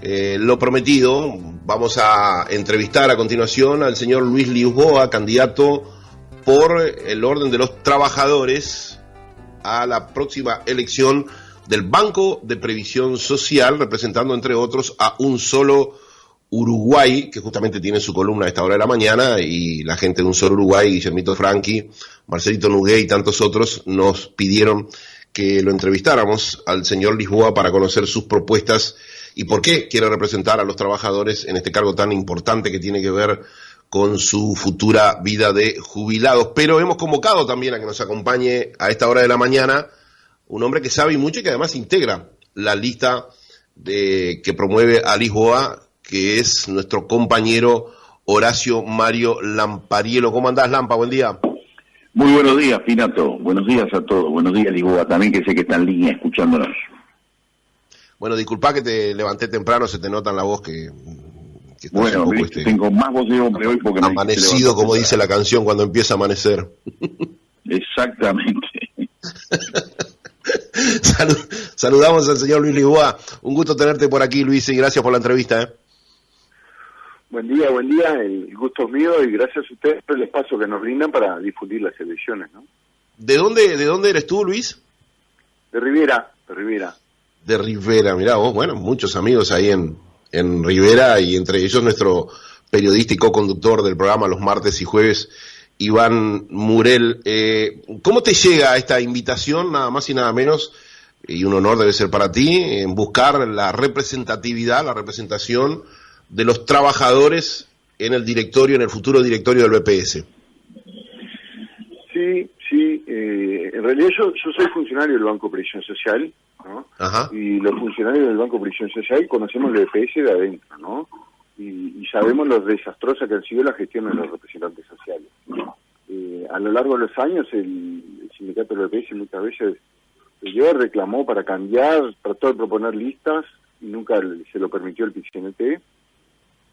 Lo prometido, vamos a entrevistar a continuación al señor Luis Lisboa, candidato por el Orden de los Trabajadores a la próxima elección del Banco de Previsión Social, representando entre otros a Un Solo Uruguay, que justamente tiene su columna a esta hora de la mañana, y la gente de Un Solo Uruguay, Guillermito Franqui, Marcelito Nugué y tantos otros nos pidieron que lo entrevistáramos al señor Lisboa para conocer sus propuestas y por qué quiere representar a los trabajadores en este cargo tan importante que tiene que ver con su futura vida de jubilados. Pero hemos convocado también a que nos acompañe a esta hora de la mañana un hombre que sabe mucho y que además integra la lista que promueve a Lisboa, que es nuestro compañero Horacio Mario Lampariello. ¿Cómo andás, Lampa? Buen día. Muy buenos días, Pinato. Buenos días a todos. Buenos días, Lisboa, también, que sé que está en línea escuchándonos. Bueno, disculpa que te levanté temprano, se te nota en la voz que estás bueno, un poco, tengo más voz de hombre hoy porque amanecido, como dice la canción, cuando empieza a amanecer. Exactamente. Saludamos al señor Luis Lisboa. Un gusto tenerte por aquí, Luis, y gracias por la entrevista. Buen día, el gusto es mío y gracias a ustedes por el espacio que nos brindan para difundir las elecciones, ¿no? ¿De dónde eres tú, Luis? De Rivera. De Rivera, mirá vos, bueno, muchos amigos ahí en Rivera, y entre ellos nuestro periodista y co-conductor del programa los martes y jueves, Iván Murel. ¿Cómo te llega esta invitación, nada más y nada menos, y un honor debe ser para ti, en buscar la representatividad, la representación de los trabajadores en el directorio, en el futuro directorio del BPS? Sí, en realidad yo soy funcionario del Banco de Previsión Social, ¿no? Ajá. Y los funcionarios del Banco de Previsión Social conocemos el BPS de adentro, ¿no? Y sabemos lo desastrosa que ha sido la gestión de los representantes sociales. A lo largo de los años el sindicato del BPS muchas veces reclamó para cambiar, trató de proponer listas y nunca se lo permitió el PCNT.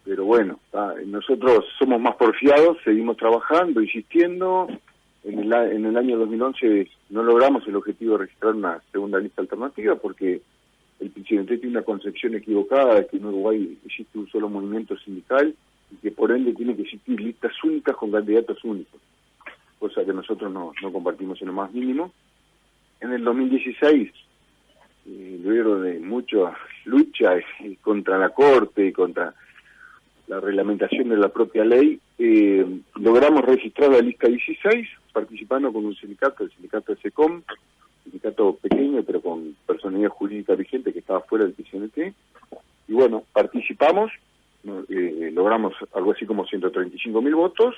Pero bueno, nosotros somos más porfiados, seguimos trabajando, insistiendo. En el año 2011 no logramos el objetivo de registrar una segunda lista alternativa porque el PCNT tiene una concepción equivocada de que en Uruguay existe un solo movimiento sindical y que por ende tiene que existir listas únicas con candidatos únicos, cosa que nosotros no compartimos en lo más mínimo. En el 2016, luego de mucha lucha contra la Corte y contra la reglamentación de la propia ley, logramos registrar la lista 16, participando con un sindicato, el sindicato de SECOM, sindicato pequeño pero con personalidad jurídica vigente que estaba fuera del PCNT, y bueno, participamos, logramos algo así como 135.000 votos,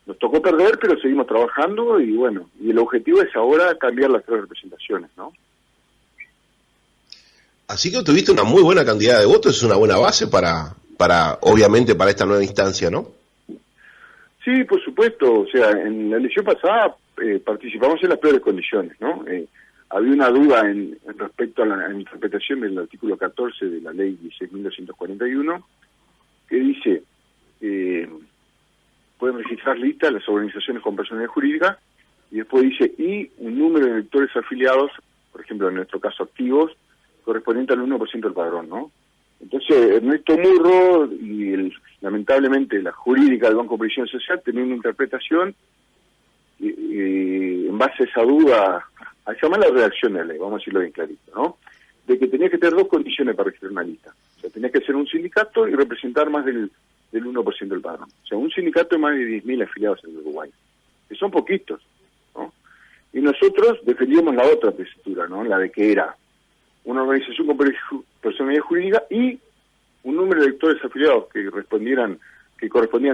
nos tocó perder, pero seguimos trabajando, y bueno, y el objetivo es ahora cambiar las 3 representaciones, ¿no? Así que tuviste una muy buena cantidad de votos, es una buena base para obviamente para esta nueva instancia, ¿no? Sí, por supuesto. O sea, en la elección pasada participamos en las peores condiciones, ¿no? Había una duda en respecto a la interpretación del artículo 14 de la ley 16.241, que dice pueden registrar listas las organizaciones con personalidad jurídica, y después dice, y un número de electores afiliados, por ejemplo, en nuestro caso activos, correspondiente al 1% del padrón, ¿no? Entonces, Ernesto Murro y lamentablemente la jurídica del Banco de Previsión Social tenía una interpretación en base a esa duda, a esa mala redacción de la ley, vamos a decirlo bien clarito, ¿no? De que tenía que tener 2 condiciones para registrar una lista. O sea, tenía que ser un sindicato y representar más del 1% del padrón. O sea, un sindicato de más de 10.000 afiliados en Uruguay, que son poquitos, ¿no? Y nosotros defendíamos la otra tesitura, ¿no? La de que era una organización con personalidad jurídica y un número de electores afiliados que correspondían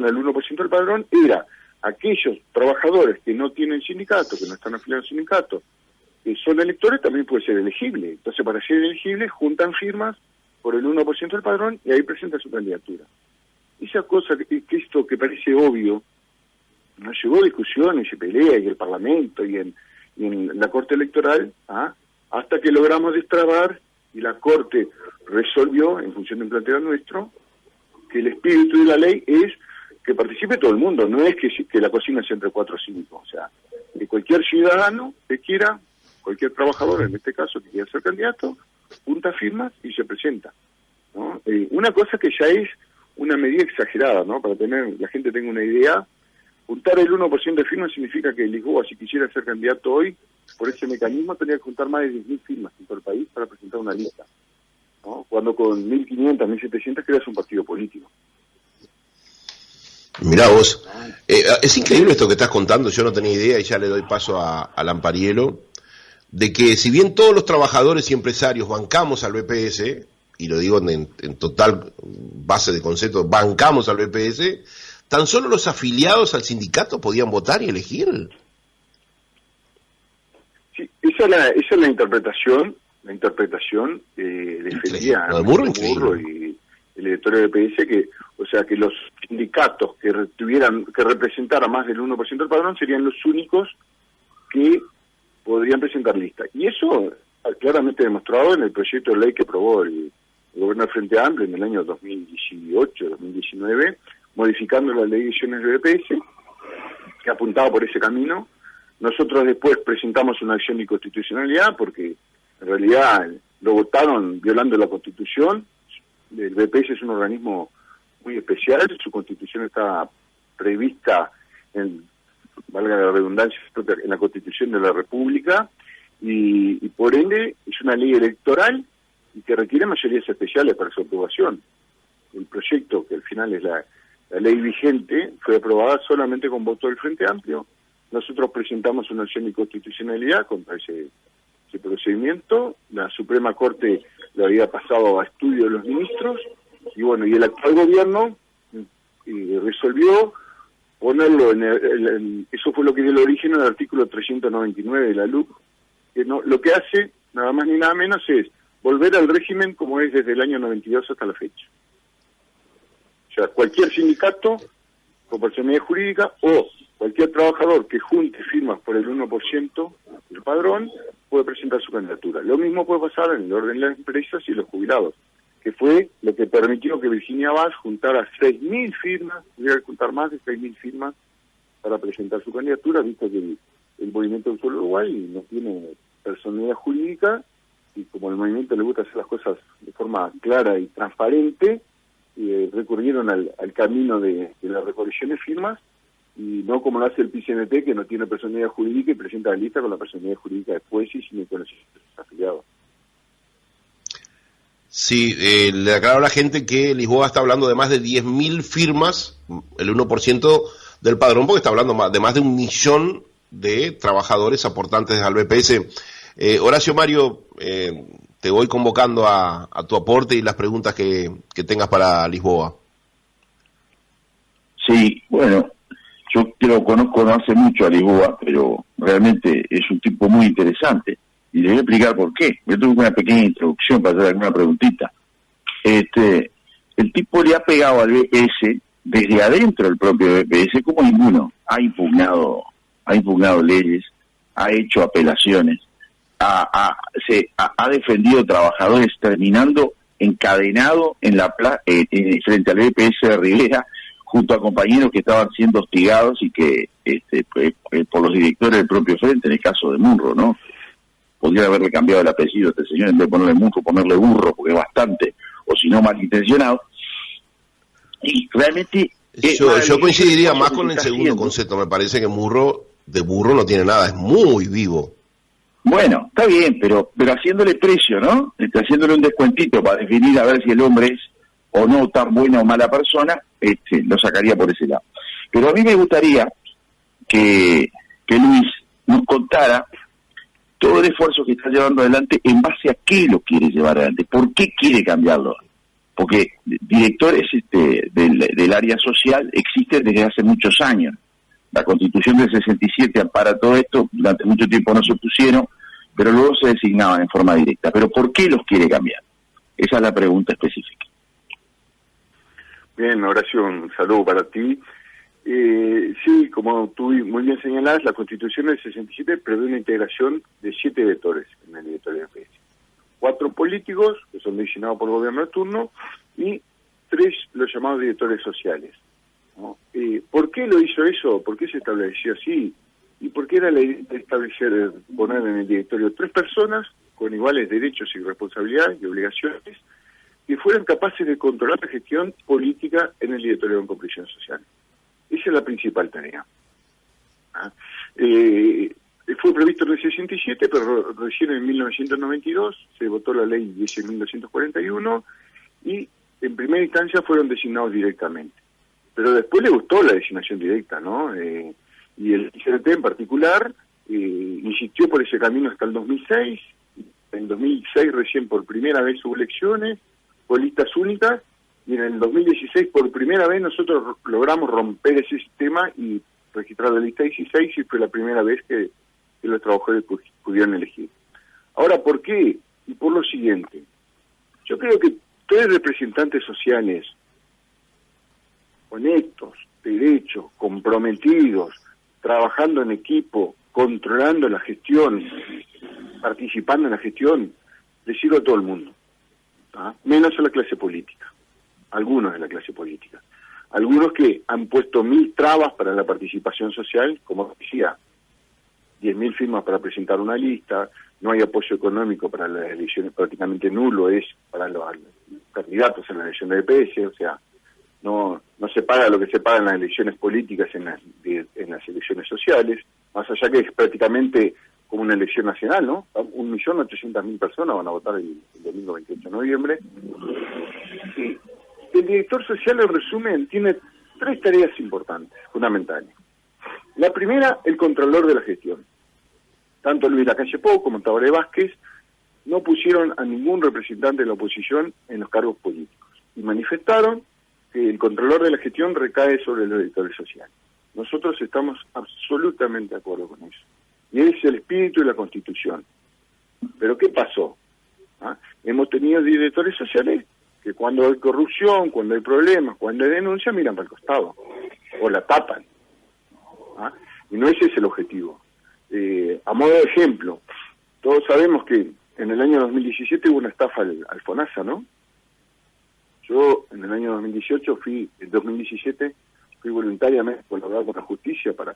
al 1% del padrón, era aquellos trabajadores que no tienen sindicato, que no están afiliados al sindicato, que son electores, también puede ser elegible. Entonces, para ser elegible, juntan firmas por el 1% del padrón y ahí presentan su candidatura. Esa cosa, esto que parece obvio, nos llevó a discusiones y peleas en el Parlamento y en la Corte Electoral, hasta que logramos destrabar y la Corte resolvió, en función de un planteo nuestro, que el espíritu de la ley es que participe todo el mundo, no es que la cocina sea entre 4 o 5, o sea, que cualquier ciudadano que quiera, cualquier trabajador en este caso que quiera ser candidato, junta firmas y se presenta, ¿no? Una cosa que ya es una medida exagerada, ¿no? Para la gente tenga una idea, juntar el 1% de firmas significa que Lisboa, si quisiera ser candidato hoy, por ese mecanismo tendría que juntar más de 10.000 firmas en todo el país para presentar una lista, ¿no? Cuando con 1.500, 1.700 creas un partido político. Mirá vos, es increíble esto que estás contando, yo no tenía idea y ya le doy paso a Lampariello, de que si bien todos los trabajadores y empresarios bancamos al BPS, y lo digo en total base de concepto, bancamos al BPS, tan solo los afiliados al sindicato podían votar y elegir. Sí, esa es la interpretación defendía Murro y el editorio del BPS, que los sindicatos que representaran más del 1% del padrón serían los únicos que podrían presentar listas. Y eso claramente demostrado en el proyecto de ley que aprobó el gobierno del Frente Amplio en el año 2018-2019, modificando la ley de elecciones del BPS, que apuntaba por ese camino. Nosotros después presentamos una acción de inconstitucionalidad porque en realidad lo votaron violando la Constitución. El BPS es un organismo muy especial, su Constitución está prevista valga la redundancia, en la Constitución de la República y por ende es una ley electoral y que requiere mayorías especiales para su aprobación. El proyecto, que al final es la ley vigente, fue aprobada solamente con voto del Frente Amplio. Nosotros presentamos una acción de inconstitucionalidad contra ese procedimiento. La Suprema Corte lo había pasado a estudio de los ministros y bueno, y el actual gobierno resolvió ponerlo eso fue lo que dio el origen al artículo 399 de la LUC, que lo que hace nada más ni nada menos es volver al régimen como es desde el año 92 hasta la fecha. O sea, cualquier sindicato con personalidad jurídica o cualquier trabajador que junte firmas por el 1% del padrón puede presentar su candidatura. Lo mismo puede pasar en el orden de las empresas y los jubilados, que fue lo que permitió que Virginia Vaz juntara 6.000 firmas, pudiera juntar más de 6.000 firmas para presentar su candidatura, visto que el Movimiento del Pueblo Uruguay no tiene personalidad jurídica y como al movimiento le gusta hacer las cosas de forma clara y transparente, recurrieron al camino de la recolección de firmas y no como lo hace el PCNT, que no tiene personalidad jurídica y presenta la lista con la personalidad jurídica después y sin el conocimiento de sus afiliados. Sí, le aclaro a la gente que Lisboa está hablando de más de 10.000 firmas, el 1% del padrón, porque está hablando de más de 1 millón de trabajadores aportantes al BPS. Horacio Mario, te voy convocando a tu aporte y las preguntas que tengas para Lisboa. Sí, bueno, yo lo conozco no hace mucho a Lisboa, pero realmente es un tipo muy interesante. Y le voy a explicar por qué. Yo tuve una pequeña introducción para hacer alguna preguntita. El tipo le ha pegado al BPS desde adentro del propio BPS como ninguno. Ha impugnado leyes, ha hecho apelaciones, ha defendido trabajadores, terminando encadenado frente al BPS de Rivera, junto a compañeros que estaban siendo hostigados y que por los directores del propio frente, en el caso de Munro, ¿no? Podría haberle cambiado el apellido a este señor, en vez de ponerle Munro, ponerle Burro, porque es bastante, o si no, malintencionado. Y realmente... Yo coincidiría más con el segundo concepto. Me parece que de burro no tiene nada, es muy vivo. Bueno, está bien, pero haciéndole precio, ¿no? Haciéndole un descuentito para definir a ver si el hombre es o no tan buena o mala persona, lo sacaría por ese lado. Pero a mí me gustaría que Luis nos contara todo el esfuerzo que está llevando adelante, en base a qué lo quiere llevar adelante, por qué quiere cambiarlo. Porque directores del área social existen desde hace muchos años. La Constitución del 67 ampara todo esto, durante mucho tiempo no se opusieron, pero luego se designaban en forma directa. ¿Pero por qué los quiere cambiar? Esa es la pregunta específica. Bien, Horacio, un saludo para ti. Sí, como tú muy bien señalás, la Constitución del 67 prevé una integración de 7 directores en el directorio del PS. 4 políticos, que son designados por el gobierno de turno, y 3 los llamados directores sociales, ¿no? ¿Por qué lo hizo eso? ¿Por qué se estableció así? ¿Y por qué era la idea de poner en el directorio 3 personas con iguales derechos y responsabilidades y obligaciones que fueran capaces de controlar la gestión política en el directorio de Banco Previsión Social. Esa es la principal tarea. Fue previsto en el 67, pero recién en 1992 se votó la ley 10.241 y en primera instancia fueron designados directamente. Pero después le gustó la designación directa, ¿no? Y el ICRT en particular insistió por ese camino hasta el 2006. En 2006 recién por primera vez hubo elecciones, por listas únicas, y en el 2016 por primera vez nosotros logramos romper ese sistema y registrar la lista 16, y fue la primera vez que los trabajadores pudieron elegir. Ahora, ¿por qué? Y por lo siguiente. Yo creo que todos los representantes sociales honestos, derechos, comprometidos, trabajando en equipo, controlando la gestión, participando en la gestión, le sirve a todo el mundo, menos a la clase política, algunos de la clase política, algunos que han puesto 1000 trabas para la participación social, como decía, 10.000 firmas para presentar una lista, no hay apoyo económico para las elecciones, prácticamente nulo es para los candidatos en la elección de EPS, o sea, no se paga lo que se paga en las elecciones políticas, en las elecciones sociales, más allá que es prácticamente como una elección nacional, ¿no? 1.800.000 personas van a votar el domingo 28 de noviembre. Y el director social, en resumen, tiene 3 tareas importantes, fundamentales. La primera, el controlador de la gestión. Tanto Luis Lacalle Pou como Tabaré Vázquez no pusieron a ningún representante de la oposición en los cargos políticos y manifestaron que el controlador de la gestión recae sobre los directores sociales. Nosotros estamos absolutamente de acuerdo con eso. Y ese es el espíritu de la Constitución. Pero ¿qué pasó? Hemos tenido directores sociales que cuando hay corrupción, cuando hay problemas, cuando hay denuncia, miran para el costado o la tapan. Y no ese es el objetivo. A modo de ejemplo, todos sabemos que en el año 2017 hubo una estafa al FONASA, ¿no? Yo en el año 2017 fui voluntariamente colaborar con la justicia para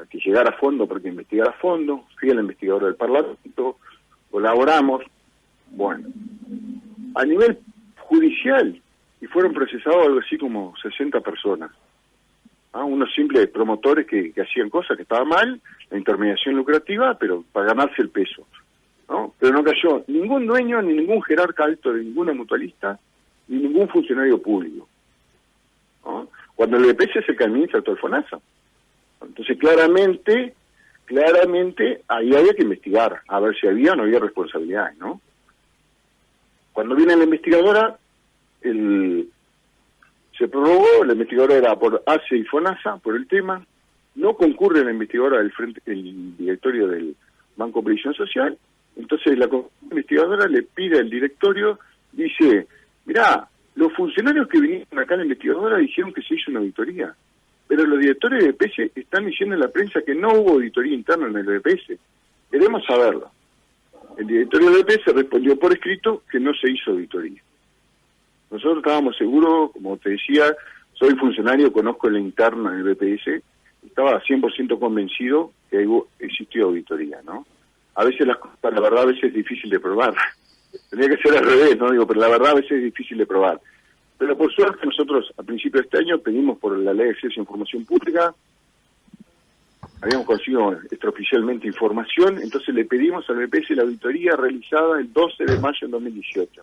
que llegara a fondo, para que investigara a fondo, fui el investigador del Parlamento, colaboramos, bueno, a nivel judicial, y fueron procesados algo así como 60 personas. Unos simples promotores que hacían cosas que estaban mal, la intermediación lucrativa, pero para ganarse el peso, ¿no? Pero no cayó ningún dueño, ni ningún jerarca alto de ninguna mutualista, ni ningún funcionario público, ¿no? Cuando el EPS es el que administra todo el FONASA. Entonces claramente ahí había que investigar, a ver si había o no había responsabilidades, ¿no? Cuando viene la investigadora, se prorrogó, la investigadora era por ACE y FONASA, por el tema, no concurre la investigadora el directorio del Banco Previsión Social, entonces la investigadora le pide al directorio, dice, mirá, los funcionarios que vinieron acá a la investigadora dijeron que se hizo una auditoría, pero los directores de EPS están diciendo en la prensa que no hubo auditoría interna en el EPS. Queremos saberlo. El directorio de EPS respondió por escrito que no se hizo auditoría. Nosotros estábamos seguros, como te decía, soy funcionario, conozco la interna del BPS, estaba 100% convencido que existió auditoría, ¿no? A veces la verdad a veces es difícil de probar. Tendría que ser al revés, ¿no? Digo, pero la verdad a veces es difícil de probar. Pero por suerte nosotros a principios de este año pedimos por la ley de acceso a información pública, habíamos conseguido extraoficialmente información, entonces le pedimos al BPS la auditoría realizada el 12 de mayo de 2018,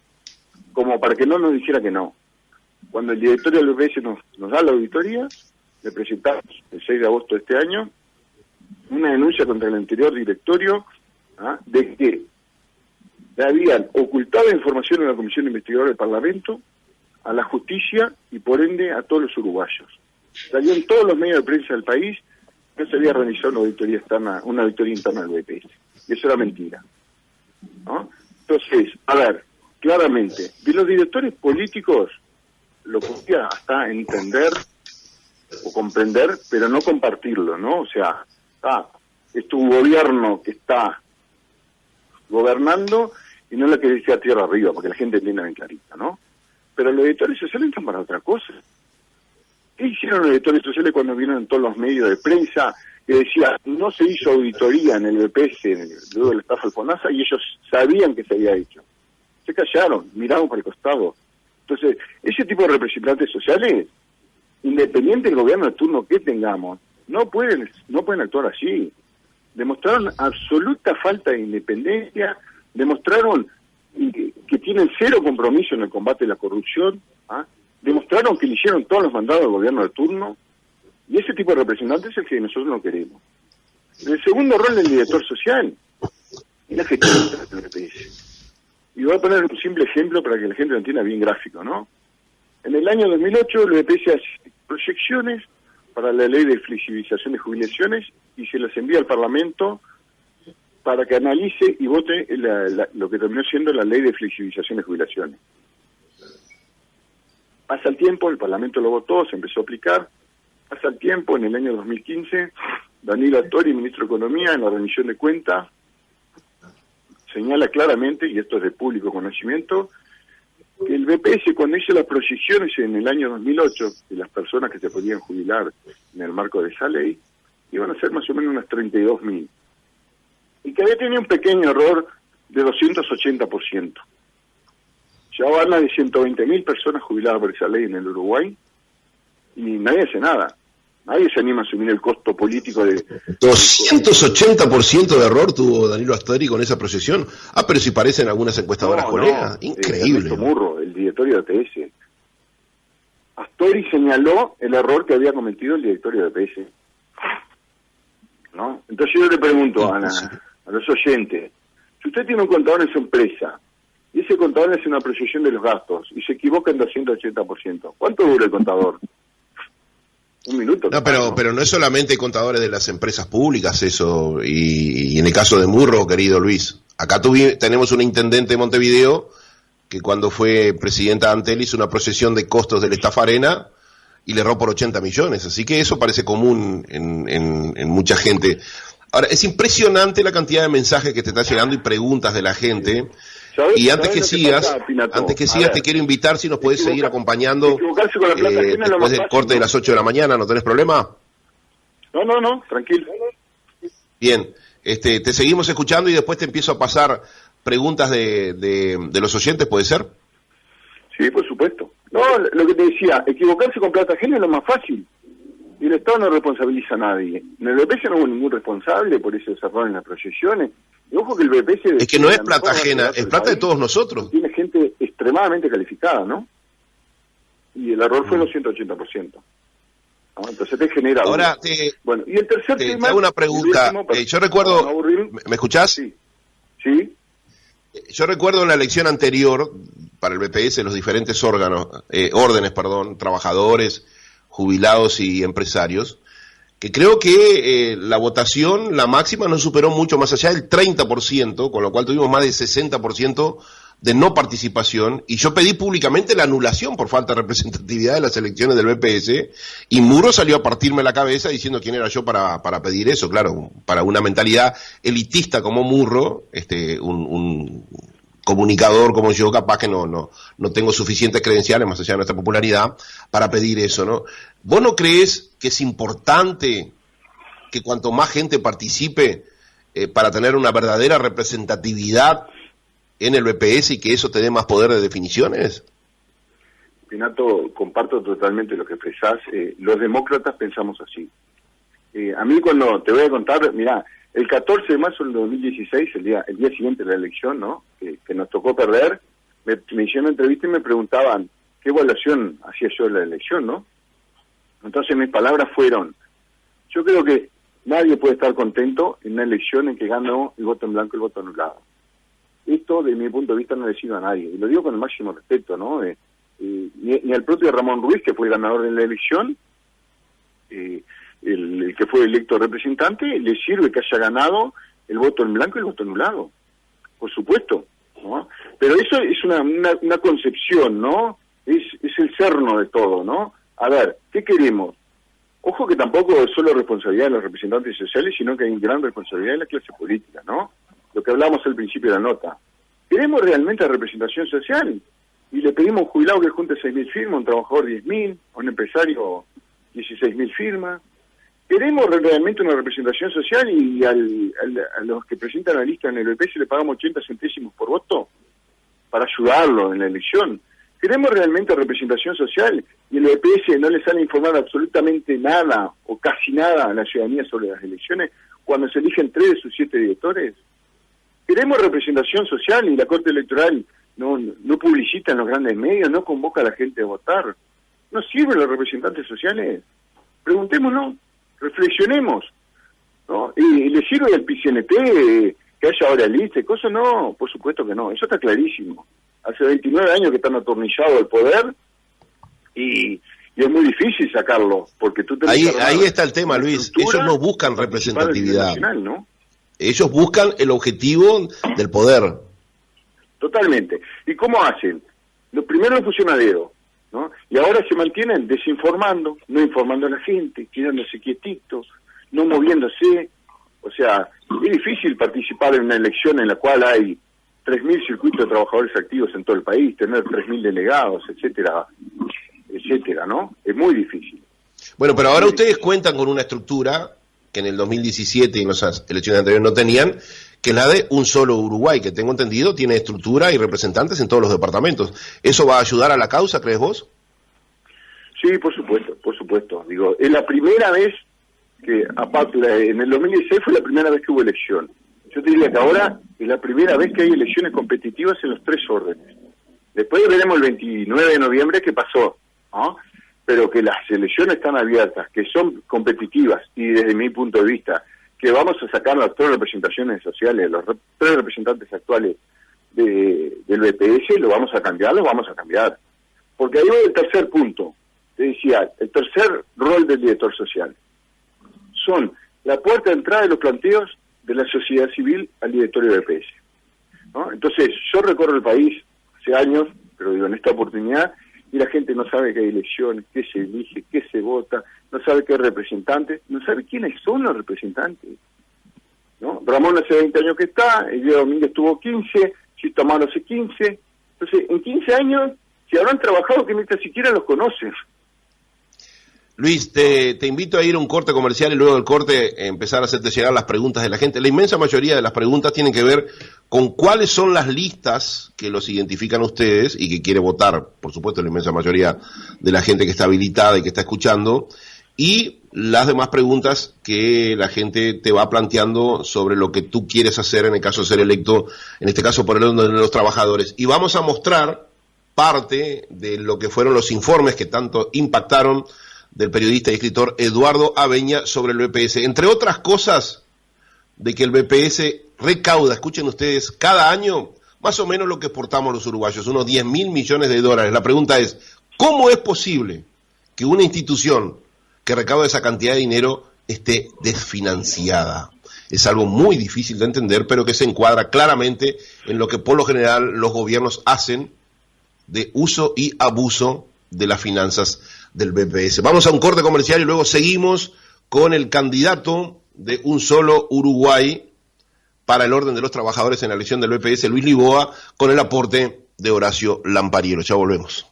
como para que no nos dijera que no. Cuando el directorio del BPS nos da la auditoría, le presentamos el 6 de agosto de este año una denuncia contra el anterior directorio de que le habían ocultado información en la Comisión Investigadora del Parlamento, a la justicia y por ende a todos los uruguayos. Salió en todos los medios de prensa del país que se había realizado una auditoría interna del BPS. Y eso era mentira, ¿no? Entonces, a ver, claramente, de los directores políticos lo podía hasta entender o comprender, pero no compartirlo, ¿no? O sea, es tu gobierno que está gobernando y no la que dice a tierra arriba, porque la gente entienda bien clarita, ¿no? Pero los editores sociales están para otra cosa. ¿Qué hicieron los editores sociales cuando vieron en todos los medios de prensa que decía no se hizo auditoría en el BPS luego de la estafa al FONASA y ellos sabían que se había hecho? Se callaron, miraron para el costado. Entonces, ese tipo de representantes sociales, independiente del gobierno de turno que tengamos, no pueden actuar así. Demostraron absoluta falta de independencia, demostraron que tienen cero compromiso en el combate a la corrupción, demostraron que le hicieron todos los mandados al gobierno de turno, y ese tipo de representantes es el que nosotros no queremos. El segundo rol del director social es la gestión del BPS. Y voy a poner un simple ejemplo para que la gente lo entienda bien gráfico, ¿no? En el año 2008 el BPS hace proyecciones para la ley de flexibilización de jubilaciones y se las envía al Parlamento para que analice y vote lo que terminó siendo la ley de flexibilización de jubilaciones. Pasa el tiempo, el Parlamento lo votó, se empezó a aplicar. Pasa el tiempo, en el año 2015, Danilo Astori, ministro de Economía, en la rendición de cuentas, señala claramente, y esto es de público conocimiento, que el BPS, cuando hizo las proyecciones en el año 2008 de las personas que se podían jubilar en el marco de esa ley, iban a ser más o menos unas 32.000. Y que había tenido un pequeño error de 280%. Ya van más de 120.000 personas jubiladas por esa ley en el Uruguay, y nadie hace nada. Nadie se anima a asumir el costo político de... 280% de error tuvo Danilo Astori con esa proyección. Pero si parecen algunas encuestadoras colegas. Increíble. Ernesto Murro, el directorio de ATS. Astori señaló el error que había cometido el directorio de ATS. ¿No? Entonces yo le pregunto a los oyentes, si usted tiene un contador en su empresa, y ese contador hace una proyección de los gastos, y se equivoca en 280%, ¿cuánto dura el contador? Un minuto. No, pero no es solamente contadores de las empresas públicas eso, y en el caso de Murro, querido Luis, acá tenemos una intendente de Montevideo que cuando fue presidenta de Antel hizo una proyección de costos del Estafa Arena y le erró por 80 millones, así que eso parece común en mucha gente. Ahora, es impresionante la cantidad de mensajes que te está llegando y preguntas de la gente. Y antes que sigas, te quiero invitar si nos podés seguir acompañando después del corte de las 8 de la mañana, ¿no tenés problema? No, tranquilo. Bien, te seguimos escuchando y después te empiezo a pasar preguntas de los oyentes, ¿puede ser? Sí, por supuesto. No, lo que te decía, equivocarse con plata ajena es lo más fácil. Y el Estado no responsabiliza a nadie. En el BPS no hubo ningún responsable por esos errores en las proyecciones. Y ojo que el BPS... Es que no es plata ajena, es plata de todos nosotros. Tiene gente extremadamente calificada, ¿no? Y el error fue el 280%. ¿No? Entonces te genera... Ahora, bueno, y el tercer tema... Te hago una pregunta. Yo recuerdo... ¿Me escuchás? Sí. Yo recuerdo en la elección anterior, para el BPS, los diferentes órdenes, trabajadores, jubilados y empresarios, que creo que la votación, la máxima, no superó mucho más allá del 30%, con lo cual tuvimos más del 60% de no participación, y yo pedí públicamente la anulación por falta de representatividad de las elecciones del BPS, y Murro salió a partirme la cabeza diciendo quién era yo para pedir eso. Claro, para una mentalidad elitista como Murro, un comunicador como yo, capaz que no tengo suficientes credenciales, más allá de nuestra popularidad, para pedir eso, ¿no? ¿Vos no crees que es importante que cuanto más gente participe para tener una verdadera representatividad en el BPS y que eso te dé más poder de definiciones? Pinato, comparto totalmente lo que expresás. Los demócratas pensamos así. A mí cuando te voy a contar, mirá, el 14 de marzo del 2016, el día siguiente de la elección, ¿no? Que nos tocó perder, me hicieron una entrevista y me preguntaban qué evaluación hacía yo de la elección, ¿no? Entonces mis palabras fueron, yo creo que nadie puede estar contento en una elección en que ganó el voto en blanco y el voto anulado. Esto, de mi punto de vista, no le sirve a nadie, y lo digo con el máximo respeto, ¿no? Ni al propio Ramón Ruiz, que fue el ganador de la elección, el que fue electo representante, le sirve que haya ganado el voto en blanco y el voto anulado, por supuesto, ¿no? Pero eso es una concepción, ¿no? Es el cerno de todo, ¿no? A ver, ¿qué queremos? Ojo que tampoco es solo responsabilidad de los representantes sociales, sino que hay gran responsabilidad de la clase política, ¿no? Lo que hablamos al principio de la nota. ¿Queremos realmente representación social? Y le pedimos a un jubilado que junte 6.000 firmas, a un trabajador 10.000, a un empresario 16.000 firmas. ¿Queremos realmente una representación social y a los que presentan la lista en el BPS le pagamos 80 centésimos por voto para ayudarlo en la elección? ¿Queremos realmente representación social y el EPS no le sale a informar absolutamente nada o casi nada a la ciudadanía sobre las elecciones cuando se eligen 3 de sus 7 directores? ¿Queremos representación social y la Corte Electoral no publicita en los grandes medios, no convoca a la gente a votar? ¿No sirven los representantes sociales? Preguntémonos, reflexionemos, ¿no? ¿Y le sirve al PCNT que haya ahora lista y cosas? No, por supuesto que no, eso está clarísimo. Hace 29 años que están atornillados al poder y es muy difícil sacarlo, porque tú ahí está el tema, Luis. Ellos no buscan representatividad, ¿no? Ellos buscan el objetivo del poder. Totalmente. ¿Y cómo hacen? Lo primero lo pusieron a dedo, ¿no? Y ahora se mantienen desinformando, no informando a la gente, quedándose quietitos, no moviéndose. O sea, es difícil participar en una elección en la cual hay 3.000 circuitos de trabajadores activos en todo el país, tener 3.000 delegados, etcétera, etcétera, ¿no? Es muy difícil. Bueno, pero ahora ustedes cuentan con una estructura que en el 2017 y en las elecciones anteriores no tenían, que es la de Un Solo Uruguay, que tengo entendido tiene estructura y representantes en todos los departamentos. ¿Eso va a ayudar a la causa, crees vos? Sí, por supuesto, por supuesto. Digo, es la primera vez que, aparte, en el 2016 fue la primera vez que hubo elección. Yo te diría que ahora es la primera vez que hay elecciones competitivas en los 3 órdenes. Después veremos el 29 de noviembre qué pasó, ¿no? Pero que las elecciones están abiertas, que son competitivas y desde mi punto de vista, que vamos a sacar las 3 representaciones sociales, los 3 representantes actuales del BPS, lo vamos a cambiar. Porque ahí va el tercer punto, te decía, el tercer rol del director social. Son la puerta de entrada de los planteos de la sociedad civil al directorio de BPS, ¿no? Entonces, yo recorro el país hace años, pero digo, en esta oportunidad, y la gente no sabe que hay elecciones, qué se elige, qué se vota, no sabe qué representantes, no sabe quiénes son los representantes, ¿no? Ramón hace 20 años que está, el día Domínguez tuvo 15, Chito Amaro hace 15, entonces, en 15 años, si habrán trabajado que ni siquiera los conocen. Luis, te invito a ir a un corte comercial y luego del corte empezar a hacerte llegar las preguntas de la gente. La inmensa mayoría de las preguntas tienen que ver con cuáles son las listas que los identifican a ustedes y que quiere votar, por supuesto, la inmensa mayoría de la gente que está habilitada y que está escuchando, y las demás preguntas que la gente te va planteando sobre lo que tú quieres hacer en el caso de ser electo, en este caso por el orden de los trabajadores. Y vamos a mostrar parte de lo que fueron los informes que tanto impactaron del periodista y escritor Eduardo Aveña sobre el BPS, entre otras cosas, de que el BPS recauda, escuchen ustedes, cada año más o menos lo que exportamos los uruguayos, unos 10.000 millones de dólares. La pregunta es, ¿cómo es posible que una institución que recauda esa cantidad de dinero esté desfinanciada? Es algo muy difícil de entender, pero que se encuadra claramente en lo que por lo general los gobiernos hacen de uso y abuso de las finanzas del BPS. Vamos a un corte comercial y luego seguimos con el candidato de Un Solo Uruguay para el orden de los trabajadores en la elección del BPS, Luis Lisboa, con el aporte de Horacio Lampariero. Ya volvemos.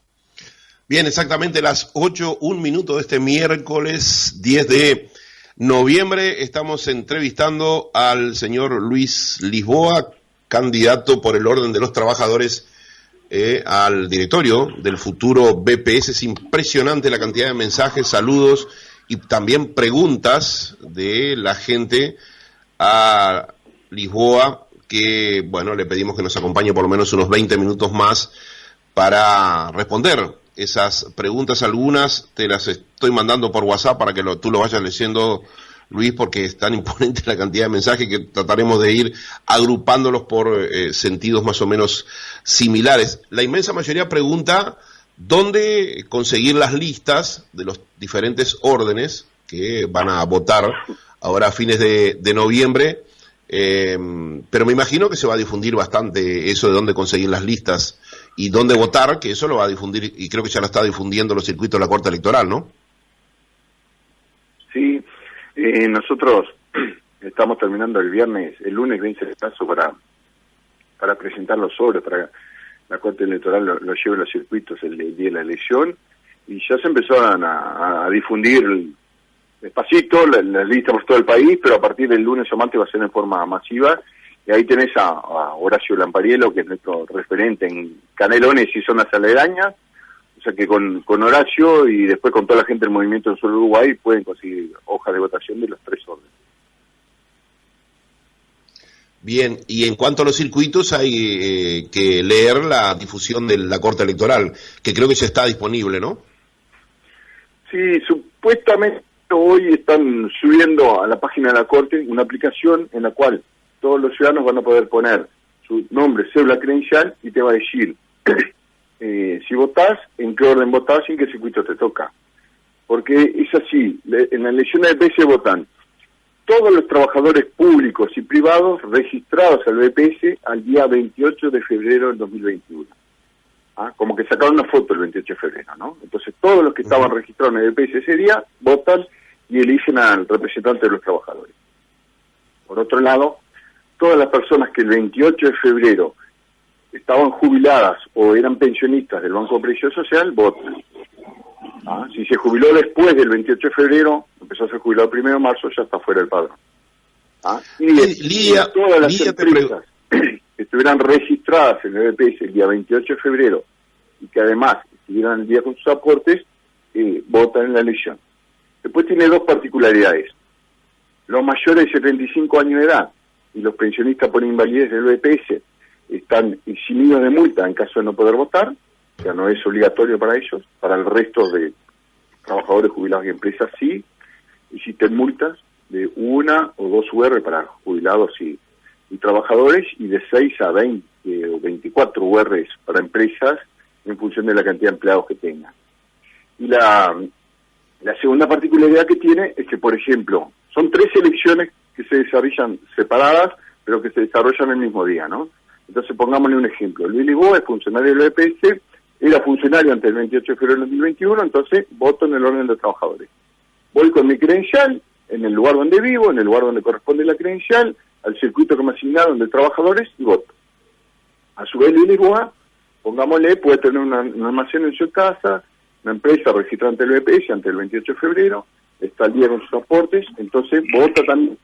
Bien, exactamente las 8:01 de este miércoles 10 de noviembre. Estamos entrevistando al señor Luis Lisboa, candidato por el orden de los trabajadores al directorio del futuro BPS. Es impresionante la cantidad de mensajes, saludos y también preguntas de la gente a Lisboa, que bueno, le pedimos que nos acompañe por lo menos unos 20 minutos más para responder esas preguntas. Algunas te las estoy mandando por WhatsApp para que tú lo vayas leyendo, Luis, porque es tan imponente la cantidad de mensajes que trataremos de ir agrupándolos por sentidos más o menos similares. La inmensa mayoría pregunta dónde conseguir las listas de los diferentes órdenes que van a votar ahora a fines de noviembre, pero me imagino que se va a difundir bastante eso de dónde conseguir las listas y dónde votar, que eso lo va a difundir, y creo que ya lo está difundiendo los circuitos de la Corte Electoral, ¿no? Sí. Nosotros estamos terminando el lunes vence el plazo para presentar los sobres, para la Corte Electoral lo lleve a los circuitos el día de la elección, y ya se empezaron a difundir despacito las listas por todo el país, pero a partir del lunes o martes va a ser en forma masiva, y ahí tenés a Horacio Lampariello, que es nuestro referente en Canelones y zonas aledañas. O sea que con Horacio y después con toda la gente del Movimiento del Sur Uruguay pueden conseguir hojas de votación de los 3 órdenes. Bien, y en cuanto a los circuitos hay que leer la difusión de la Corte Electoral, que creo que ya está disponible, ¿no? Sí, supuestamente hoy están subiendo a la página de la Corte una aplicación en la cual todos los ciudadanos van a poder poner su nombre, cédula, credencial y te va a decir si votás, en qué orden votás y en qué circuito te toca. Porque es así, en las elecciones de BPS votan todos los trabajadores públicos y privados registrados al BPS al día 28 de febrero del 2021. Como que sacaron una foto el 28 de febrero, ¿no? Entonces todos los que estaban registrados en el BPS ese día votan y eligen al representante de los trabajadores. Por otro lado, todas las personas que el 28 de febrero estaban jubiladas o eran pensionistas del Banco de Previsión Social, votan. Si se jubiló después del 28 de febrero, empezó a ser jubilado el 1 de marzo, ya está fuera del padrón. Y todas las empresas que estuvieran registradas en el BPS el día 28 de febrero y que además estuvieran al día con sus aportes, votan en la elección. Después tiene 2 particularidades. Los mayores de 75 años de edad y los pensionistas por invalidez del BPS están eximidos de multa en caso de no poder votar, o sea, no es obligatorio para ellos. Para el resto de trabajadores jubilados y empresas sí, existen multas de 1 o 2 UR para jubilados y trabajadores, y de 6 a 20 o 24 UR para empresas en función de la cantidad de empleados que tengan. Y la segunda particularidad que tiene es que, por ejemplo, son 3 elecciones que se desarrollan separadas, pero que se desarrollan el mismo día, ¿no? Entonces, pongámosle un ejemplo. Luis Lisboa es funcionario del BPS, era funcionario antes del 28 de febrero del 2021, entonces voto en el orden de los trabajadores. Voy con mi credencial, en el lugar donde vivo, en el lugar donde corresponde la credencial, al circuito que me asignaron de trabajadores y voto. A su vez, Luis Lisboa, pongámosle, puede tener un almacén en su casa, una empresa registrada ante el BPS antes del 28 de febrero, está al día con sus aportes, entonces vota también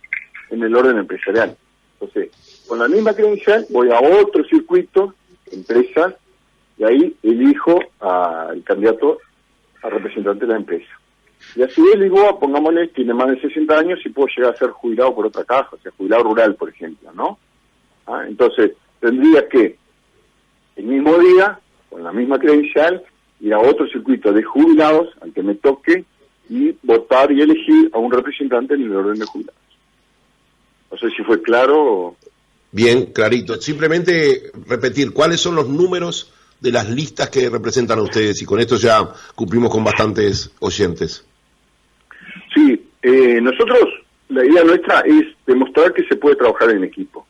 en el orden empresarial. Entonces, con la misma credencial voy a otro circuito, empresas, y ahí elijo al candidato a representante de la empresa. Y así el Lisboa, pongámosle, tiene más de 60 años y puedo llegar a ser jubilado por otra caja, o sea, jubilado rural, por ejemplo, ¿no? Entonces, tendría que, el mismo día, con la misma credencial, ir a otro circuito de jubilados, al que me toque, y votar y elegir a un representante en el orden de jubilados. No sé si fue claro. Bien, clarito. Simplemente repetir, ¿cuáles son los números de las listas que representan a ustedes? Y con esto ya cumplimos con bastantes oyentes. Sí, nosotros, la idea nuestra es demostrar que se puede trabajar en equipo.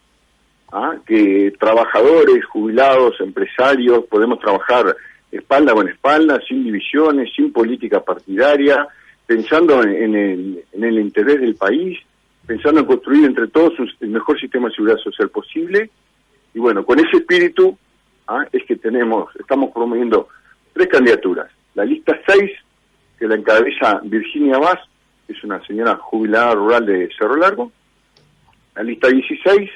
Que trabajadores, jubilados, empresarios, podemos trabajar espalda con espalda, sin divisiones, sin política partidaria, pensando en el interés del país, pensando en construir entre todos el mejor sistema de seguridad social posible. Y bueno, con ese espíritu es que estamos promoviendo 3 candidaturas. La lista 6, que la encabeza Virginia Vaz, que es una señora jubilada rural de Cerro Largo. La lista 16,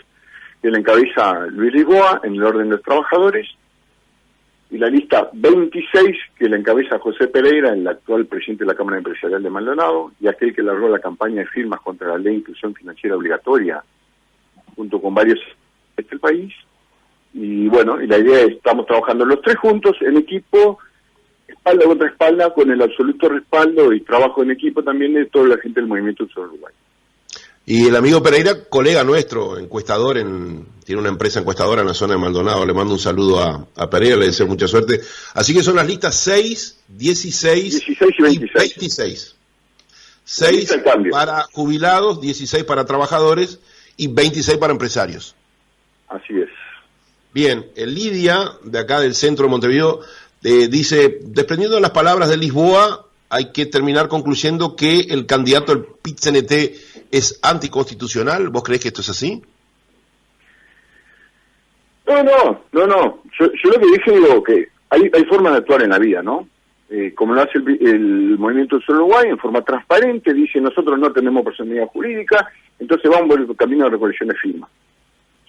que la encabeza Luis Lisboa, en el orden de los trabajadores. Y la lista 26, que la encabeza José Pereira, el actual presidente de la Cámara Empresarial de Maldonado, y aquel que largó la campaña de firmas contra la ley de inclusión financiera obligatoria, junto con varios del país. Y bueno, y la idea es, estamos trabajando los 3 juntos, en equipo, espalda contra espalda, con el absoluto respaldo y trabajo en equipo también de toda la gente del Movimiento del Sur Uruguay. Y el amigo Pereira, colega nuestro, encuestador, tiene una empresa encuestadora en la zona de Maldonado. Le mando un saludo a Pereira, le deseo mucha suerte. Así que son las listas 6, 16 y 26. 6 para jubilados, 16 para trabajadores y 26 para empresarios. Así es. Bien, el Lidia, de acá del centro de Montevideo, dice, desprendiendo de las palabras de Lisboa, hay que terminar concluyendo que el candidato del PIT-CNT es anticonstitucional. ¿Vos creés que esto es así? No. Yo lo que dije, digo que hay formas de actuar en la vida, ¿no? Como lo hace el Movimiento del Sur Uruguay, en forma transparente, dice, nosotros no tenemos personalidad jurídica, entonces vamos por el camino de recolección de firmas.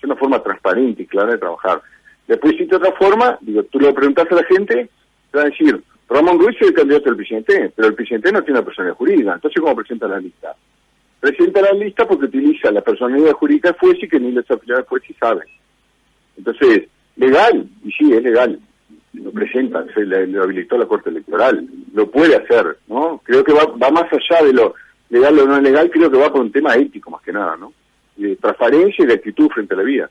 Es una forma transparente y clara de trabajar. Después existe otra forma, digo, tú le preguntas a la gente, te va a decir, Ramón Ruiz es el candidato del presidente, pero el presidente no tiene una personalidad jurídica, entonces ¿cómo presenta la lista? Presenta la lista porque utiliza la personalidad jurídica del juez y que ni la afiliados del juez sí saben. Entonces, legal, y sí, es legal, lo presenta, lo habilitó la Corte Electoral, lo puede hacer, ¿no? Creo que va más allá de lo legal o no legal, creo que va por un tema ético más que nada, ¿no? De transparencia y de actitud frente a la vida.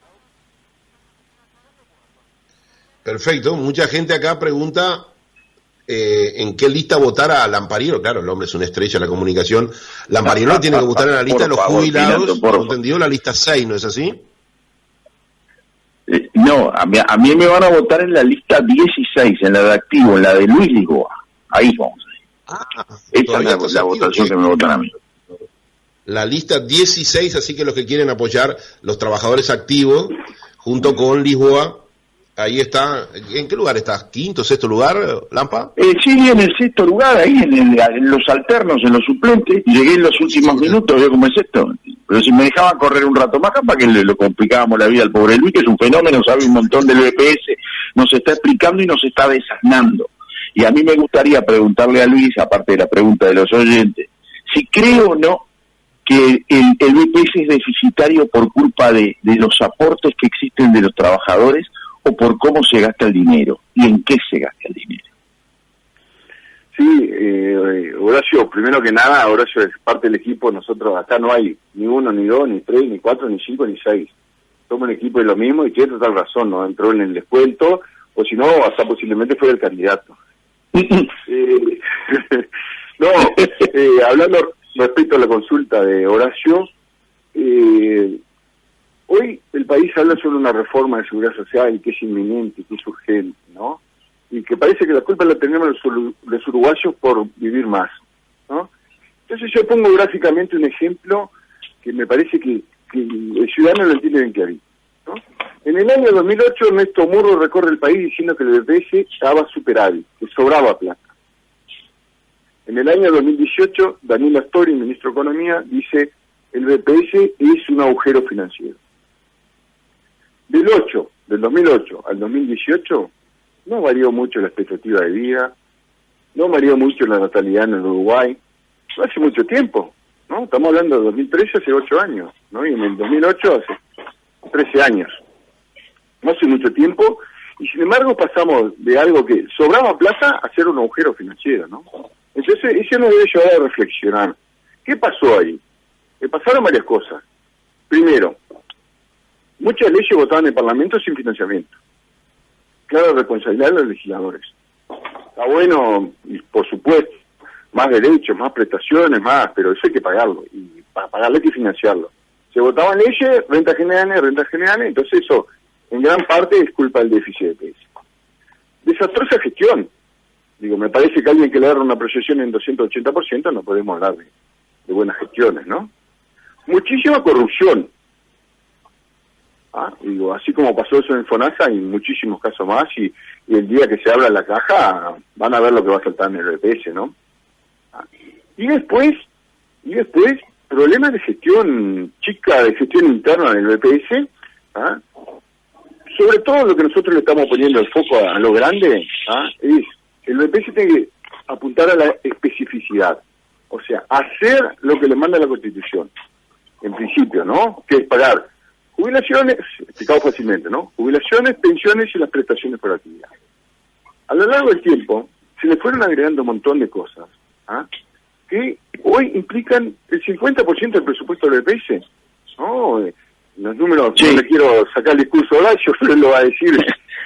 Perfecto, mucha gente acá pregunta en qué lista votar a Lampariello. Claro, el hombre es una estrella de la comunicación. Lampariello tiene que votar en la lista de los jubilados, por entendido, la lista 6, ¿no es así? No, a mí me van a votar en la lista 16, en la de activo, en la de Luis Lisboa. Ahí vamos. Esa es la votación que me votan a mí. La lista 16, así que los que quieren apoyar los trabajadores activos, junto con Lisboa, ahí está. ¿En qué lugar estás? ¿Quinto, sexto lugar, Lampa? Sí, en el sexto lugar, ahí en los alternos, en los suplentes. Llegué en los últimos minutos, veo cómo es esto. Pero si me dejaban correr un rato más, capaz que lo complicábamos la vida al pobre Luis, que es un fenómeno, sabe un montón del BPS, nos está explicando y nos está desasnando. Y a mí me gustaría preguntarle a Luis, aparte de la pregunta de los oyentes, si cree o no que el BPS es deficitario por culpa de los aportes que existen de los trabajadores o por cómo se gasta el dinero y en qué se gasta el dinero. Sí, Horacio, primero que nada, Horacio es parte del equipo. Nosotros acá no hay ni uno, ni dos, ni tres, ni cuatro, ni cinco, ni seis. Somos un equipo de lo mismo y tiene total razón, ¿no? Entró en el descuento, o si no, hasta posiblemente fue el candidato. Hablando respecto a la consulta de Horacio, hoy el país habla sobre una reforma de seguridad social que es inminente, que es urgente, ¿no? Y que parece que la culpa la tenemos los uruguayos por vivir más, ¿no? Entonces yo pongo gráficamente un ejemplo que me parece que el ciudadano lo entiende bien clarito, ¿no? En el año 2008 Ernesto Murro recorre el país diciendo que el BPS estaba superávit, que sobraba plata. En el año 2018 Daniel Astori, ministro de Economía, dice el BPS es un agujero financiero. Del 2008 al 2018 no varió mucho la expectativa de vida, no varió mucho la natalidad en el Uruguay, no hace mucho tiempo, ¿no? Estamos hablando de 2013, hace 8 años, ¿no? Y en el 2008 hace 13 años. No hace mucho tiempo, y sin embargo pasamos de algo que sobraba plata a ser un agujero financiero, ¿no? Entonces, eso nos debe llevar a reflexionar. ¿Qué pasó ahí? Pasaron varias cosas. Primero, muchas leyes votaban en el Parlamento sin financiamiento. Clara responsabilidad de los legisladores. Está bueno, y por supuesto, más derechos, más prestaciones, más, pero eso hay que pagarlo, y para pagarlo hay que financiarlo. Se votaban leyes, rentas generales, entonces eso, en gran parte, es culpa del déficit de PS. Desastrosa gestión. Digo, me parece que alguien que le agarra una proyección en 280% no podemos hablar de buenas gestiones, ¿no? Muchísima corrupción. Digo, así como pasó eso en FONASA, hay muchísimos casos más, y el día que se abra la caja van a ver lo que va a saltar en el BPS, ¿no? Y después, problemas de gestión chica, de gestión interna en el BPS, sobre todo lo que nosotros le estamos poniendo el foco a lo grande, es el BPS tiene que apuntar a la especificidad, o sea, hacer lo que le manda la Constitución, en principio, ¿no? Que es pagar jubilaciones, explicado fácilmente, ¿no? Jubilaciones, pensiones y las prestaciones por actividad. A lo largo del tiempo, se le fueron agregando un montón de cosas, que hoy implican el 50% del presupuesto del BPS, ¿no? Los números, sí. No le quiero sacar el discurso de Horacio, pero él lo va a decir.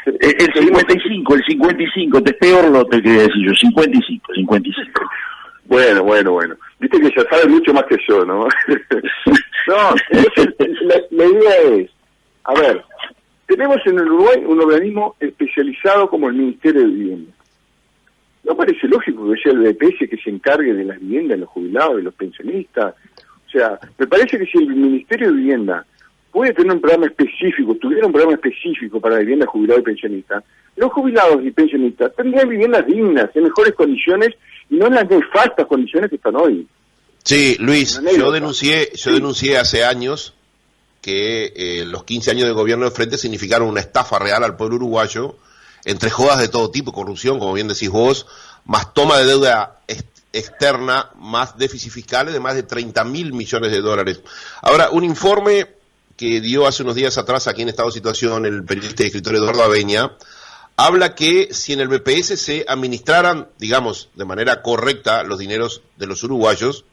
El 55, te peor lo te quería decir yo, 55. Bueno. Viste que ya sabes mucho más que yo, ¿no? No, entonces, la idea es, a ver, tenemos en el Uruguay un organismo especializado como el Ministerio de Vivienda. ¿No parece lógico que sea el BPS que se encargue de las viviendas de los jubilados, de los pensionistas? O sea, me parece que si el Ministerio de Vivienda puede tener un programa específico, tuviera un programa específico para viviendas jubilados y pensionistas, los jubilados y pensionistas tendrían viviendas dignas, en mejores condiciones, y no en las nefastas condiciones que están hoy. Sí, Luis, yo denuncié hace años que los 15 años de gobierno de Frente significaron una estafa real al pueblo uruguayo, entre jodas de todo tipo, corrupción, como bien decís vos, más toma de deuda externa, más déficit fiscal de más de 30.000 millones de dólares. Ahora, un informe que dio hace unos días atrás aquí en Estado de Situación el periodista y escritor Eduardo Abeña, habla que si en el BPS se administraran, digamos, de manera correcta los dineros de los uruguayos,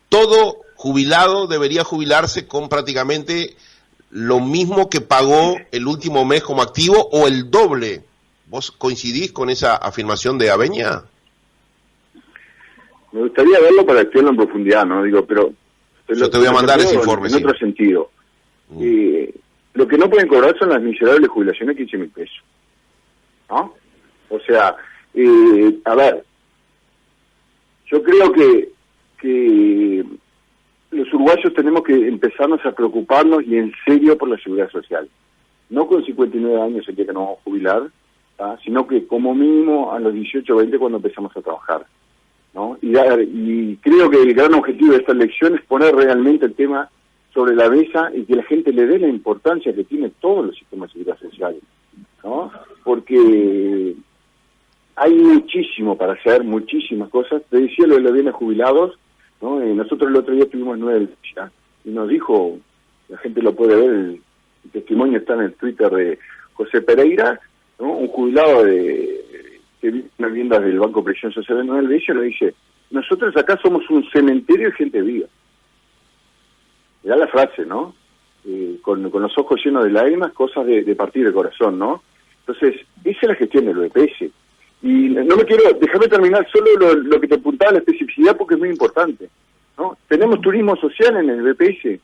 todo jubilado debería jubilarse con prácticamente lo mismo que pagó el último mes como activo o el doble. ¿Vos coincidís con esa afirmación de Abeña? Me gustaría verlo para estudiarlo en profundidad, ¿no? Digo, pero yo te voy a mandar ese informe. En otro sentido. Lo que no pueden cobrar son las miserables jubilaciones de 15.000 pesos. ¿No? O sea, a ver, yo creo que los uruguayos tenemos que empezarnos a preocuparnos y en serio por la seguridad social. No con 59 años el día que nos vamos a jubilar, ¿tá? Sino que como mínimo a los 18 o 20 cuando empezamos a trabajar, ¿no? Y creo que el gran objetivo de esta elección es poner realmente el tema sobre la mesa y que la gente le dé la importancia que tiene todos los sistemas de seguridad social, ¿no? Porque hay muchísimo para hacer, muchísimas cosas. Te decía lo de los bienes jubilados, ¿no? Nosotros el otro día tuvimos 9 ya, y nos dijo, la gente lo puede ver, el testimonio está en el Twitter de José Pereira, ¿no? Un jubilado que vive en viviendas del Banco Presión Social de Nueva Bella, nos dice, nosotros acá somos un cementerio de gente viva. Mirá la frase, ¿no? Con los ojos llenos de lágrimas, cosas de partir de corazón, ¿no? Entonces, esa es la gestión del BPS. Y no me quiero, déjame terminar solo lo que te apuntaba la especificidad porque es muy importante, ¿no? Tenemos turismo social en el BPS.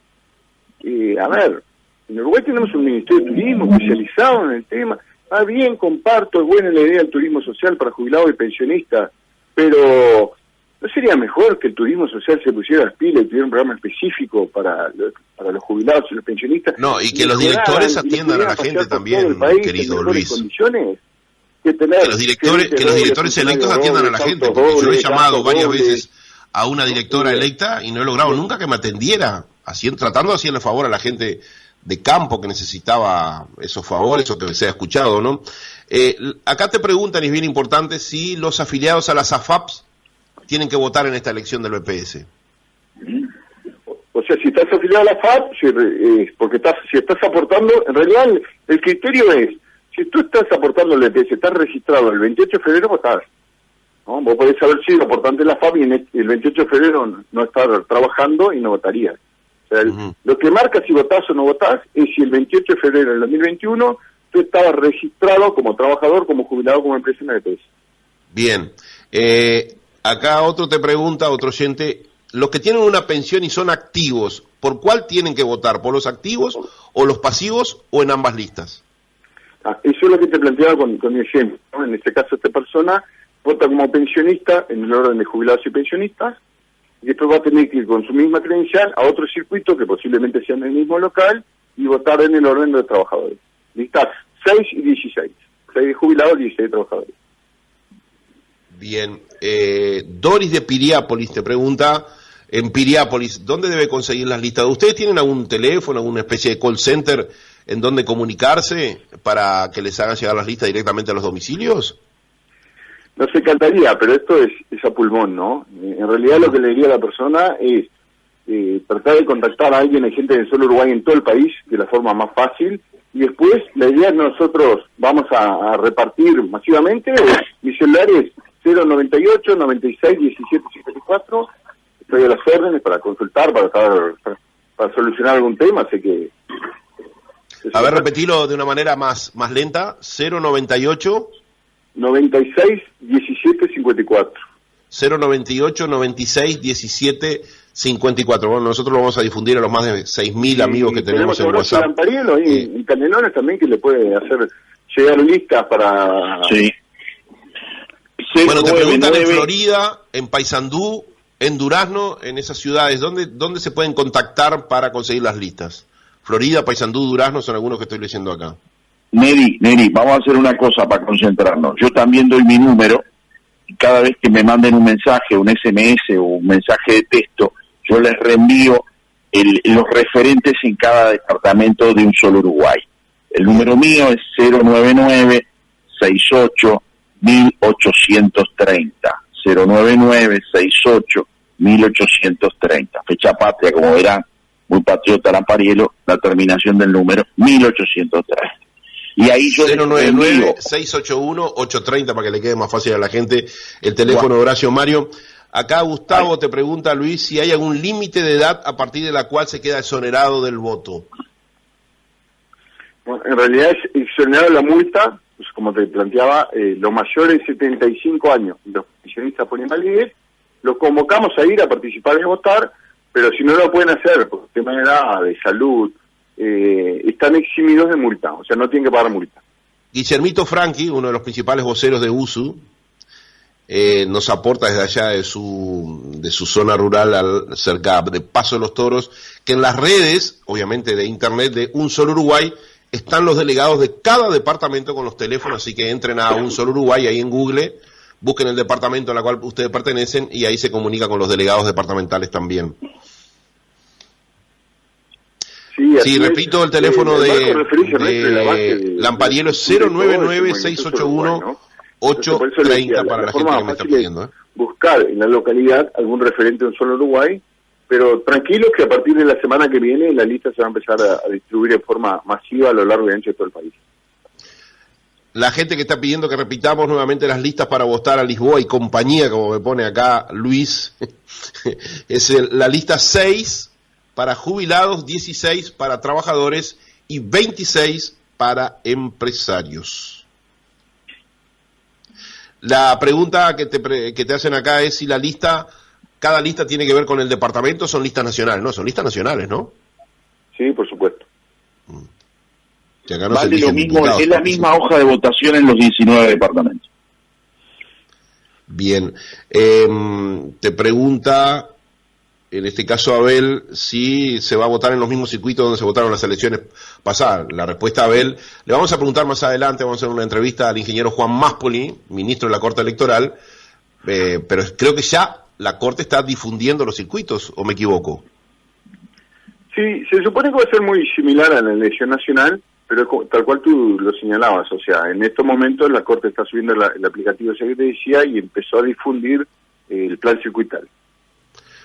A ver, en Uruguay tenemos un Ministerio de Turismo especializado en el tema. Ah, bien, comparto, es buena la idea del turismo social para jubilados y pensionistas, pero ¿no sería mejor que el turismo social se pusiera las pilas y tuviera un programa específico para los jubilados y los pensionistas? No, y que los directores atiendan a la gente también, querido Luis. Condiciones que los directores electos atiendan a la gente, porque yo he llamado varias veces a una directora electa y no he logrado nunca que me atendiera, tratando de hacerle favor a la gente de campo que necesitaba esos favores o que se ha escuchado, ¿no? Acá te preguntan, y es bien importante, si los afiliados a las AFAPs tienen que votar en esta elección del BPS. O sea, si estás afiliado a la AFAP, porque si estás aportando, en realidad el criterio es, si tú estás aportando al BPS, estás registrado el 28 de febrero, votás, ¿no? Vos podés haber sido aportante de la AFAP y el 28 de febrero no estar trabajando y no votarías. O sea, lo que marca si votás o no votás es si el 28 de febrero del 2021 tú estabas registrado como trabajador, como jubilado, como empresa en el BPS. Bien. Acá otro oyente, los que tienen una pensión y son activos, ¿por cuál tienen que votar? ¿Por los activos o los pasivos o en ambas listas? Eso es lo que te planteaba con mi ejemplo, ¿no? En este caso esta persona vota como pensionista en el orden de jubilados y pensionistas, y después va a tener que ir con su misma credencial a otro circuito que posiblemente sea en el mismo local y votar en el orden de los trabajadores. Listas 6 y 16. 6 de jubilados y 16 de trabajadores. Bien. Doris de Piriápolis te pregunta, en Piriápolis, ¿dónde debe conseguir las listas? ¿Ustedes tienen algún teléfono, alguna especie de call center en donde comunicarse para que les hagan llegar las listas directamente a los domicilios? No se encantaría, pero esto es a pulmón, ¿no? En realidad lo que le diría a la persona es tratar de contactar a alguien, hay gente del Sol Uruguay en todo el país, de la forma más fácil, y después la idea es nosotros vamos a repartir masivamente, mi celular es 098 96 17 54, estoy a las órdenes para consultar, para solucionar algún tema, sé que... A ver, repetilo de una manera más lenta, 098... 96 17 54. 098 96 17 54. Bueno, nosotros lo vamos a difundir a los más de 6.000 amigos que tenemos en WhatsApp. Lamparielo y en Canelones también, que le puede hacer llegar listas para... Sí. Bueno, te preguntan en Florida, en Paysandú, en Durazno, en esas ciudades, ¿dónde se pueden contactar para conseguir las listas? Florida, Paysandú, Durazno son algunos que estoy leyendo acá. Neri, vamos a hacer una cosa para concentrarnos. Yo también doy mi número y cada vez que me manden un mensaje, un SMS o un mensaje de texto, yo les reenvío los referentes en cada departamento de un solo Uruguay. El número mío es 099-68-1830. 099-68-1830. Fecha patria, como verán, muy patriota Lampariello, la terminación del número 1830. Y ahí yo 099-681-830 para que le quede más fácil a la gente el teléfono de Horacio Mario. Acá Gustavo te pregunta, Luis, si hay algún límite de edad a partir de la cual se queda exonerado del voto. Bueno, en realidad es exonerado la multa, pues como te planteaba, los mayores de 75 años, los pensionistas por invalidez, los convocamos a ir a participar y a votar, pero si no lo pueden hacer por tema de edad, de salud, están eximidos de multa, o sea, no tienen que pagar multa. Guillermito Franchi, uno de los principales voceros de USU, nos aporta desde allá de su zona rural cerca de Paso de los Toros, que en las redes, obviamente de internet, de Un Solo Uruguay, están los delegados de cada departamento con los teléfonos, así que entren a Un Solo Uruguay ahí en Google, busquen el departamento al cual ustedes pertenecen y ahí se comunica con los delegados departamentales también. Sí, repito, el teléfono de Lampariello es 099-681-830 para la gente que me está pidiendo. Buscar en la localidad algún referente de Un Solo Uruguay, pero tranquilos que a partir de la semana que viene la lista se va a empezar a distribuir de forma masiva a lo largo y ancho de todo el país. La gente que está pidiendo que repitamos nuevamente las listas para votar a Lisboa y compañía, como me pone acá Luis, es la lista 6 para jubilados, 16 para trabajadores y 26 para empresarios. La pregunta que te hacen acá es si cada lista tiene que ver con el departamento, son listas nacionales, ¿no? Son listas nacionales, ¿no? Sí, por supuesto. Que acá no vale lo mismo, es la misma hoja de votación en los 19 departamentos. Bien. Te pregunta, en este caso Abel, si se va a votar en los mismos circuitos donde se votaron las elecciones pasadas. La respuesta a Abel, le vamos a preguntar más adelante, vamos a hacer una entrevista al ingeniero Juan Máspoli, ministro de la Corte Electoral, pero creo que ya la Corte está difundiendo los circuitos, ¿o me equivoco? Sí, se supone que va a ser muy similar a la elección nacional, pero tal cual tú lo señalabas, o sea, en estos momentos la Corte está subiendo el aplicativo que te decía y empezó a difundir el plan circuital.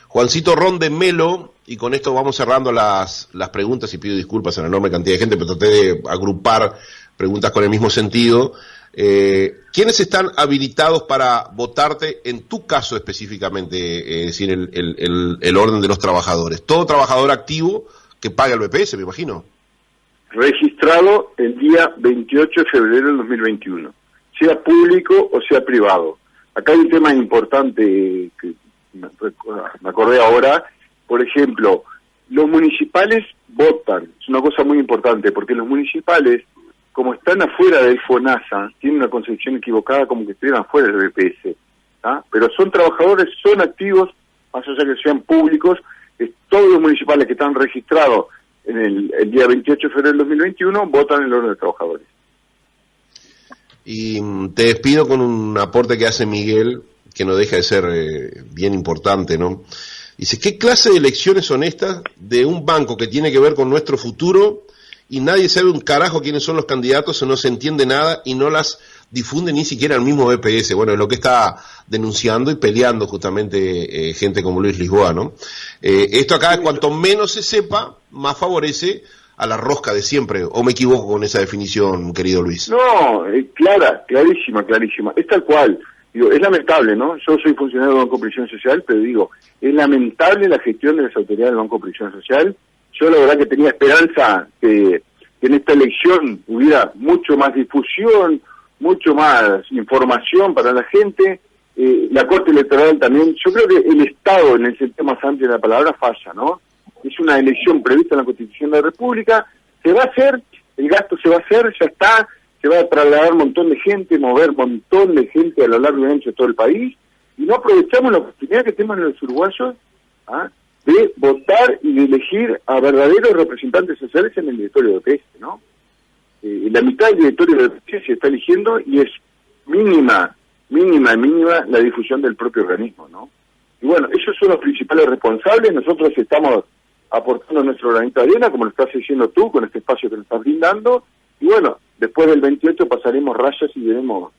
Juancito Ron de Melo, y con esto vamos cerrando las preguntas y pido disculpas a la enorme cantidad de gente, pero traté de agrupar preguntas con el mismo sentido. ¿Quiénes están habilitados para votarte en tu caso específicamente, es decir, el orden de los trabajadores? Todo trabajador activo que paga el BPS, me imagino. Registrado el día 28 de febrero del 2021, sea público o sea privado. Acá hay un tema importante que me acordé ahora. Por ejemplo, los municipales votan, es una cosa muy importante, porque los municipales, como están afuera del FONASA, tienen una concepción equivocada como que estuvieran afuera del BPS, ¿ah? Pero son trabajadores, son activos, más allá que sean públicos, todos los municipales que están registrados en el día 28 de febrero del 2021 votan en el orden de trabajadores. Y te despido con un aporte que hace Miguel, que no deja de ser bien importante, ¿no? Dice, ¿qué clase de elecciones son estas de un banco que tiene que ver con nuestro futuro y nadie sabe un carajo quiénes son los candidatos, no se entiende nada y no las difunde ni siquiera el mismo BPS? Bueno, es lo que está denunciando y peleando justamente gente como Luis Lisboa, ¿no? Esto acá, cuanto menos se sepa, más favorece a la rosca de siempre, ¿o me equivoco con esa definición, querido Luis? No, clarísima. Es tal cual. Digo, es lamentable, ¿no? Yo soy funcionario del Banco de Previsión Social, pero digo, es lamentable la gestión de las autoridades del Banco de Previsión Social. Yo la verdad que tenía esperanza que en esta elección hubiera mucho más difusión, mucho más información para la gente. La Corte Electoral también, yo creo que el Estado, en el sentido más amplio de la palabra, falla, ¿no? Es una elección prevista en la Constitución de la República, se va a hacer, el gasto se va a hacer, ya está, se va a trasladar un montón de gente, mover un montón de gente a lo largo y ancho de todo el país, y no aprovechamos la oportunidad que tenemos los uruguayos de votar y de elegir a verdaderos representantes sociales en el directorio de OPS, ¿no? La mitad del directorio de OPS se está eligiendo y es mínima la difusión del propio organismo, ¿no? Y bueno, ellos son los principales responsables. Nosotros estamos aportando nuestro granito de arena, como lo estás haciendo tú, con este espacio que nos estás brindando, y bueno, después del 28 pasaremos rayas y veremos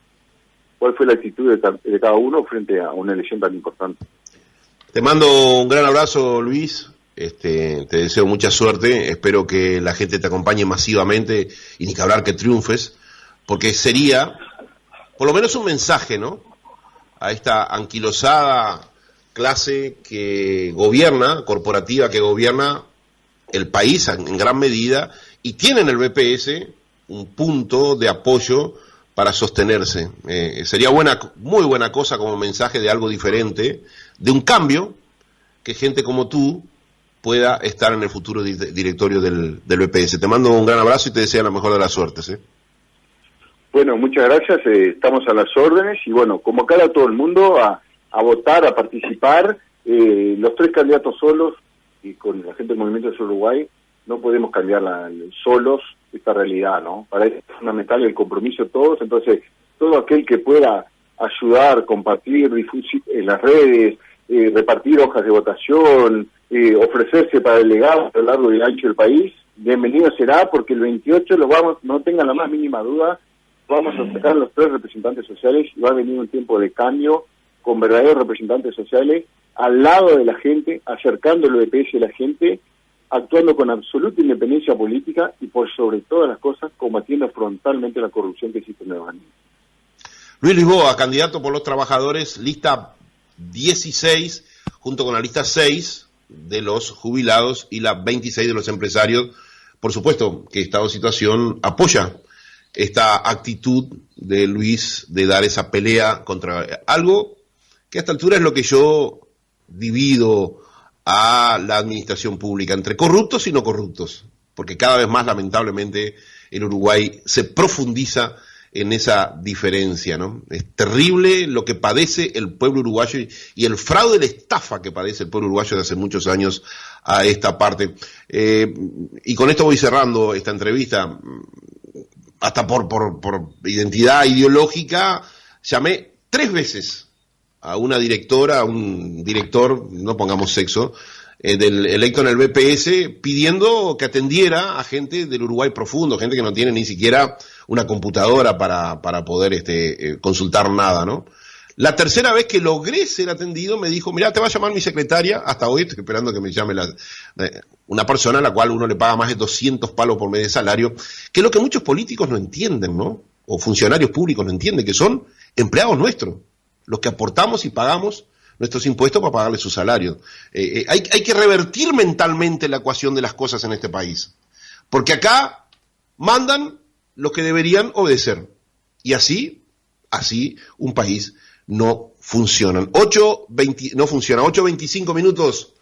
cuál fue la actitud de cada uno frente a una elección tan importante. Te mando un gran abrazo, Luis. Te deseo mucha suerte. Espero que la gente te acompañe masivamente y ni que hablar que triunfes, porque sería por lo menos un mensaje, ¿no?, a esta anquilosada clase que gobierna, corporativa que gobierna el país en gran medida, y tiene en el BPS un punto de apoyo para sostenerse. Sería muy buena cosa como mensaje de algo diferente, de un cambio, que gente como tú pueda estar en el futuro directorio del BPS. Te mando un gran abrazo y te deseo la mejor de las suertes. Bueno, muchas gracias, estamos a las órdenes y bueno, convocar a todo el mundo a votar, a participar. Los 3 candidatos solos y con la gente del Movimiento Social Uruguay no podemos cambiar solos esta realidad, ¿no? Para eso es fundamental el compromiso de todos, entonces todo aquel que pueda ayudar, compartir, difundir en las redes, repartir hojas de votación, ofrecerse para delegados a lo largo y ancho del país, bienvenido será, porque el 28 no tengan la más mínima duda, vamos a sacar los 3 representantes sociales y va a venir un tiempo de cambio con verdaderos representantes sociales al lado de la gente, acercando el BPS a la gente, actuando con absoluta independencia política y por sobre todas las cosas combatiendo frontalmente la corrupción que existe en el organismo. Luis Lisboa, candidato por los trabajadores, lista 16, junto con la lista 6 de los jubilados y la 26 de los empresarios. Por supuesto que Estado Situación apoya esta actitud de Luis de dar esa pelea contra algo que a esta altura es lo que yo divido a la administración pública, entre corruptos y no corruptos, porque cada vez más lamentablemente en Uruguay se profundiza en esa diferencia, ¿no? Es terrible lo que padece el pueblo uruguayo y el fraude, la estafa que padece el pueblo uruguayo de hace muchos años a esta parte. Y con esto voy cerrando esta entrevista. Hasta por identidad ideológica, llamé 3 veces a una directora, a un director, no pongamos sexo, del electo en el BPS, pidiendo que atendiera a gente del Uruguay profundo, gente que no tiene ni siquiera una computadora para poder consultar nada, ¿no? La tercera vez que logré ser atendido me dijo, mirá, te va a llamar mi secretaria, hasta hoy estoy esperando que me llame una persona a la cual uno le paga más de 200 palos por mes de salario, que es lo que muchos políticos no entienden, ¿no? O funcionarios públicos no entienden, que son empleados nuestros, los que aportamos y pagamos nuestros impuestos para pagarle su salario. Hay que revertir mentalmente la ecuación de las cosas en este país, porque acá mandan los que deberían obedecer, y así un país no funciona. 8:25 minutos.